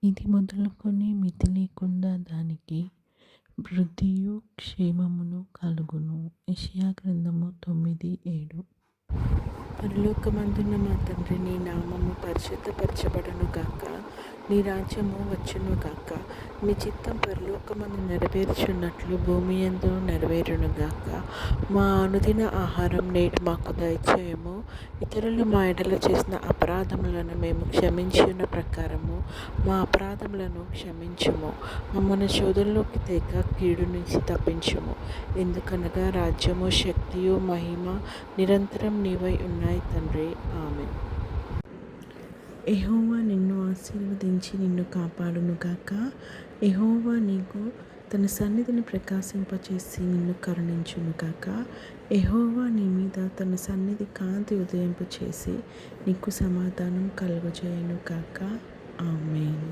ఇది మొదలుకొని మితి లేకుండా దానికి వృద్ధియు క్షేమమును కలుగును. యెషయా గ్రంథము 9:7. పరలోకమందున్న మా తండ్రి, నీ నామము పరిశుద్ధపరచబడును గాక. నీ రాజ్యము వచ్చును గాక. నీ చిత్తం పరలోకమందు నెరవేర్చున్నట్లు భూమి యందు నెరవేరును గాక. మా అనుదిన ఆహారం నేడు మాకు దయచేయము. ఇతరులు మా ఎడల చేసిన అపరాధములను మేము క్షమించిన ప్రకారము మా అపరాధములను క్షమించుము. మమ్మల్ని శోధనలోకి తేక కీడు నుంచి తప్పించుము. ఎందుకనగా రాజ్యము, శక్తియు, మహిమ నిరంతరం నీవై ఉన్నాయి తండ్రి. ఆమేన్. యెహోవా నిన్ను ఆశీర్వదించి నిన్ను కాపాడును గాక. యెహోవా నీకు తన సన్నిధిని ప్రకాశింపచేసి నిన్ను కరుణించును గాక. యెహోవా నీ మీద తన సన్నిధి కాంతి ఉదయింపచేసి నీకు సమాధానం కలుగజేయును గాక. ఆమేన్.